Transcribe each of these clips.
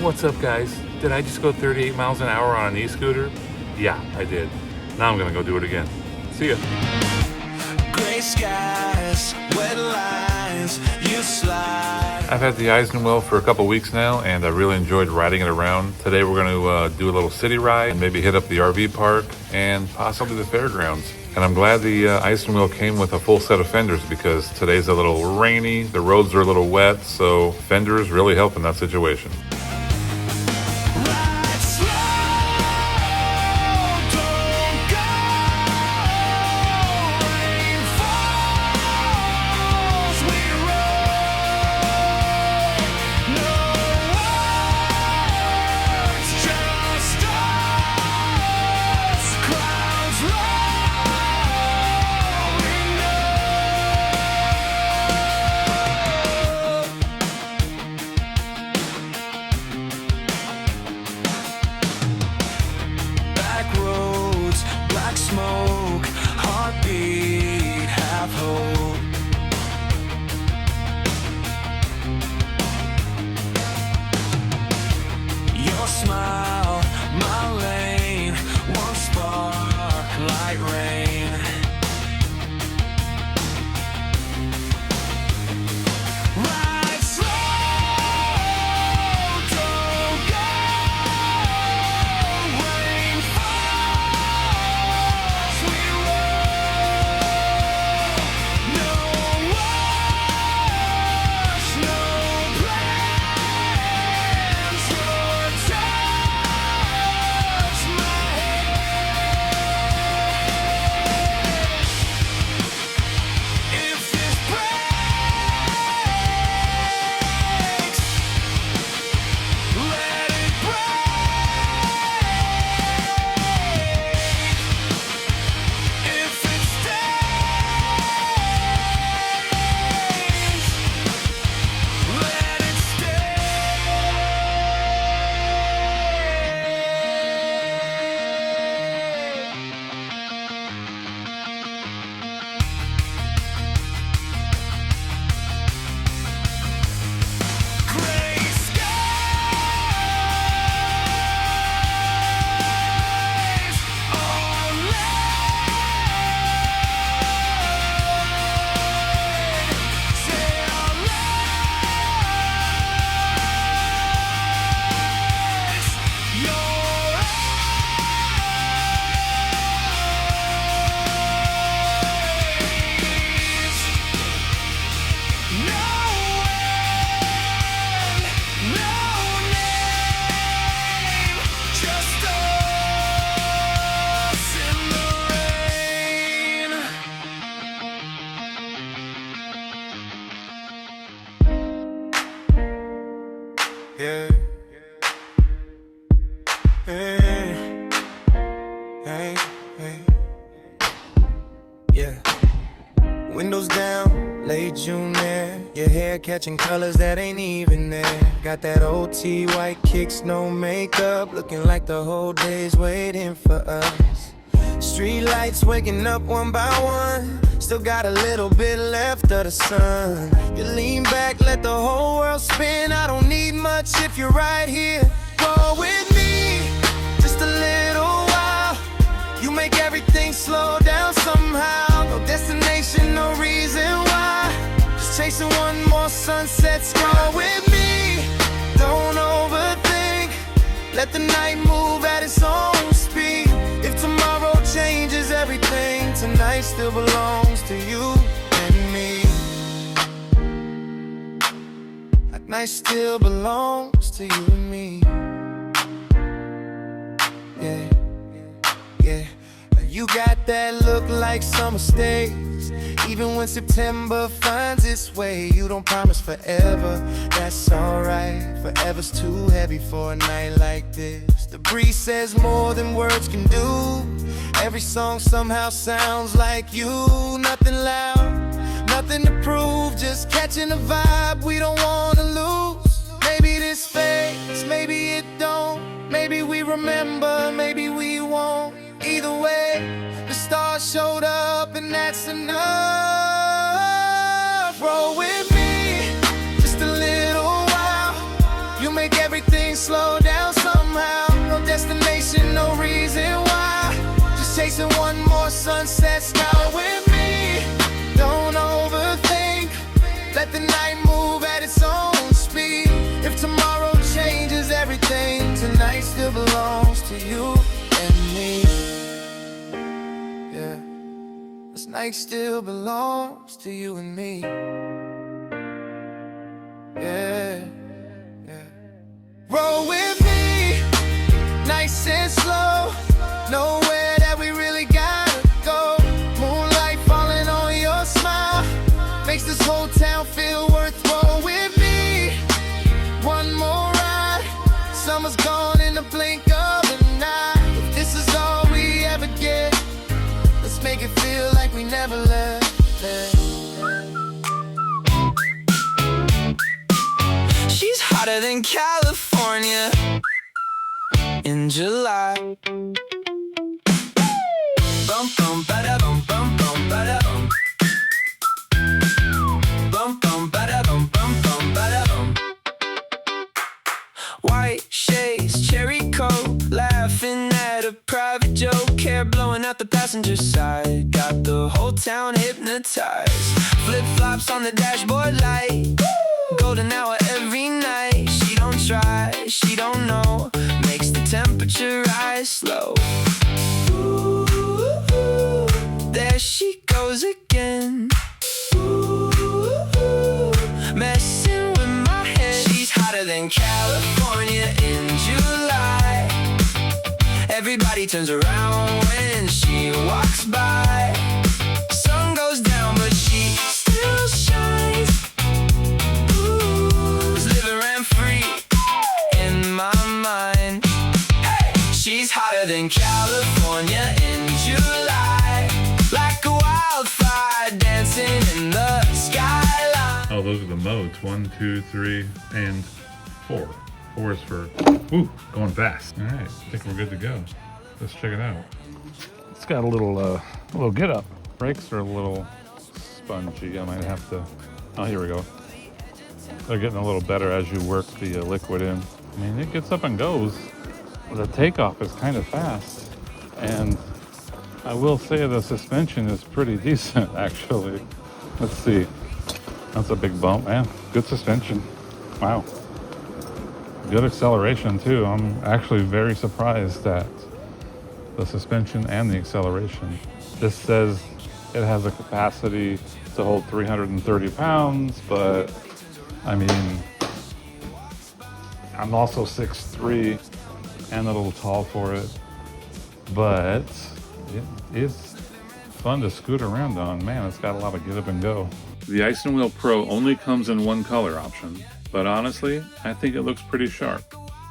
What's up, guys? Did I just go 38 miles an hour on an e-scooter? Yeah, I did. Now I'm gonna go do it again. See ya. Gray skies, wet lines, you slide. I've had the isinwheel for a couple weeks now, and I really enjoyed riding it around. Today we're going to do a little city ride and maybe hit up the RV park and possibly the fairgrounds. And I'm glad the isinwheel came with a full set of fenders because today's a little rainy, the roads are a little wet, so fenders really help in that situation. Ride slow, don't go. Rain falls, we roll. No words, just us. Clouds rolling back roads, black smoke, heartbeat, half hope. Your smile, my lane, one spark, light rain. Ride slow, don't go. Rain falls, we roll. No rush, no plans. Your touch, my head. If this breaks, let it break. If it stays, let it stay. Gray skies, all night. Say our lives, your eyes. No end, no name, just us in the rain. Yeah. Hey. Hey. Hey. Yeah. Windows down, late June air. Your hair catching colors that ain't even there. Got that OT white kicks, no makeup. Looking like the whole day's waiting for us. Street lights waking up one by one. Still got a little bit left of the sun. You lean back, let the whole world spin. I don't need much if you're right here. Roll with me, just a little while. You make everything slow down somehow. No destination, no reason why. Just chasing one more sunset. Scroll with me, don't overthink. Let the night move at its own speed. If tomorrow changes everything, tonight still belongs to you and me. Night still belongs to you and me. Yeah, yeah. You got that look like summer stays. Even when September finds its way. You don't promise forever, that's alright. Forever's too heavy for a night like this. The breeze says more than words can do. Every song somehow sounds like you. Nothing loud, nothing to prove, just catching a vibe we don't wanna lose. Maybe this fades, maybe it don't. Maybe we remember, maybe we won't. Either way, the stars showed up and that's enough. Roll with me, just a little while. You make everything slow night still belongs to you and me. Yeah, yeah. Roll with me, nice and slow. Nowhere that we really gotta go. Moonlight falling on your smile makes this whole town feel worth. Roll with me, one more ride. Summer's gone in the blink of an eye. If this is all we ever get, let's make it feel like we never left. She's hotter than California in July. Bum bum bada bum bum bum bada bum. Bum bum bada bum bum bum bada bum. White shades, cherry coat, laughing at a private joke. Hair blowing out the passenger side, got the whole town hypnotized. Flip flops on the dashboard light, golden hour every night. She don't try, she don't know, makes the temperature rise slow. Ooh, ooh, there she goes again. Ooh, ooh, messing with my head. She's hotter than California in July. Everybody turns around when she walks by. Sun goes down but she still shines. Ooh, living rent free in my mind. Hey! She's hotter than California in July, like a wildfire dancing in the skyline. Oh, those are the modes. 1, 2, 3, and 4. 4 is for, ooh, going fast. All right, I think we're good to go. Let's check it out. It's got a little get up. Brakes are a little spongy. I might have to, oh, here we go. They're getting a little better as you work the liquid in. I mean, it gets up and goes. The takeoff is kind of fast. And I will say the suspension is pretty decent, actually. Let's see. That's a big bump, man. Good suspension. Wow. Good acceleration too. I'm actually very surprised at the suspension and the acceleration. This says it has a capacity to hold 330 pounds, but I mean, I'm also 6'3" and a little tall for it, but it is fun to scoot around on. Man, it's got a lot of get up and go. The isinwheel Pro only comes in one color option, but honestly, I think it looks pretty sharp.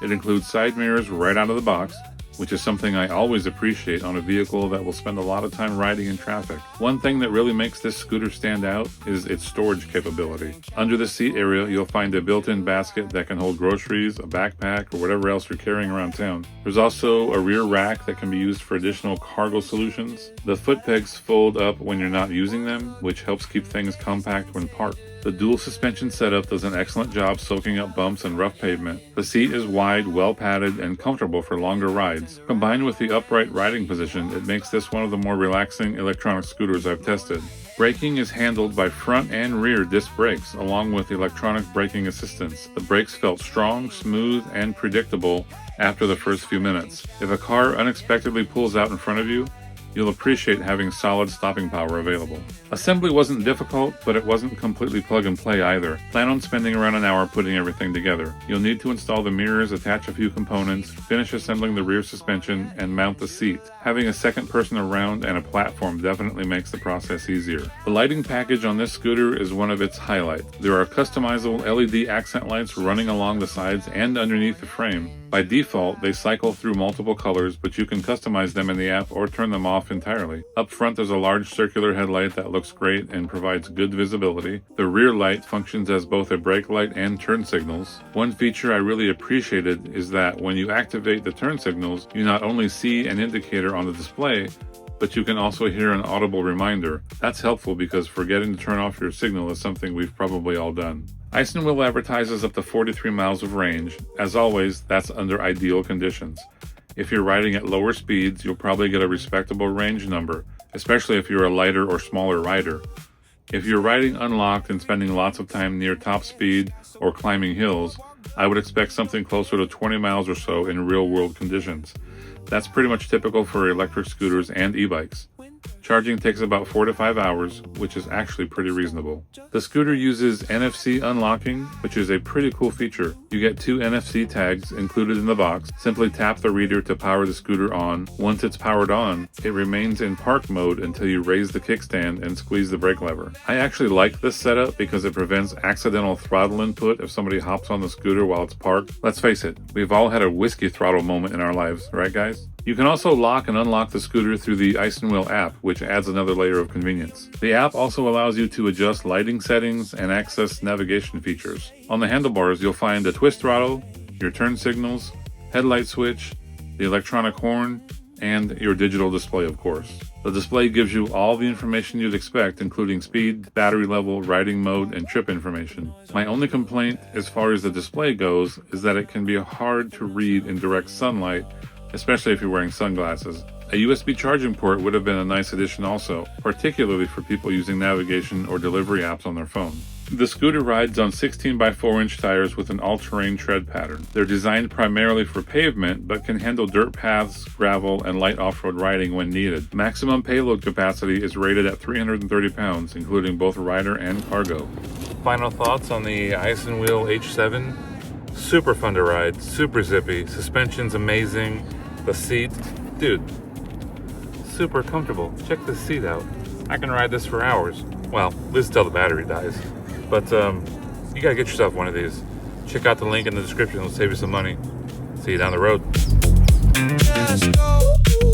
It includes side mirrors right out of the box, which is something I always appreciate on a vehicle that will spend a lot of time riding in traffic. One thing that really makes this scooter stand out is its storage capability. Under the seat area, you'll find a built-in basket that can hold groceries, a backpack, or whatever else you're carrying around town. There's also a rear rack that can be used for additional cargo solutions. The foot pegs fold up when you're not using them, which helps keep things compact when parked. The dual suspension setup does an excellent job soaking up bumps and rough pavement. The seat is wide, well padded, and comfortable for longer rides. Combined with the upright riding position, it makes this one of the more relaxing electronic scooters I've tested. Braking is handled by front and rear disc brakes, along with electronic braking assistance. The brakes felt strong, smooth, and predictable after the first few minutes. If a car unexpectedly pulls out in front of you, you'll appreciate having solid stopping power available. Assembly wasn't difficult, but it wasn't completely plug and play either. Plan on spending around an hour putting everything together. You'll need to install the mirrors, attach a few components, finish assembling the rear suspension, and mount the seat. Having a second person around and a platform definitely makes the process easier. The lighting package on this scooter is one of its highlights. There are customizable LED accent lights running along the sides and underneath the frame. By default, they cycle through multiple colors, but you can customize them in the app or turn them off entirely. Up front, there's a large circular headlight that looks great and provides good visibility. The rear light functions as both a brake light and turn signals. One feature I really appreciated is that when you activate the turn signals, you not only see an indicator on the display, but you can also hear an audible reminder. That's helpful because forgetting to turn off your signal is something we've probably all done. isinwheel advertises up to 43 miles of range. As always, that's under ideal conditions. If you're riding at lower speeds, you'll probably get a respectable range number, especially if you're a lighter or smaller rider. If you're riding unlocked and spending lots of time near top speed or climbing hills, I would expect something closer to 20 miles or so in real-world conditions. That's pretty much typical for electric scooters and e-bikes. Charging takes about 4 to 5 hours, which is actually pretty reasonable. The scooter uses NFC unlocking, which is a pretty cool feature. You get 2 NFC tags included in the box. Simply tap the reader to power the scooter on. Once it's powered on, it remains in park mode until you raise the kickstand and squeeze the brake lever. I actually like this setup because it prevents accidental throttle input if somebody hops on the scooter while it's parked. Let's face it, we've all had a whiskey throttle moment in our lives, right guys? You can also lock and unlock the scooter through the isinwheel app, which adds another layer of convenience. The app also allows you to adjust lighting settings and access navigation features. On the handlebars, you'll find a twist throttle, your turn signals, headlight switch, the electronic horn, and your digital display, of course. The display gives you all the information you'd expect, including speed, battery level, riding mode, and trip information. My only complaint as far as the display goes is that it can be hard to read in direct sunlight, especially if you're wearing sunglasses. A USB charging port would have been a nice addition also, particularly for people using navigation or delivery apps on their phone. The scooter rides on 16 by 4 inch tires with an all-terrain tread pattern. They're designed primarily for pavement, but can handle dirt paths, gravel, and light off-road riding when needed. Maximum payload capacity is rated at 330 pounds, including both rider and cargo. Final thoughts on the isinwheel H7? Super fun to ride, super zippy, suspension's amazing, the seat, dude, super comfortable. Check this seat out. I can ride this for hours. Well, at least till the battery dies. But you gotta get yourself one of these. Check out the link in the description, it'll save you some money. See you down the road. Just go.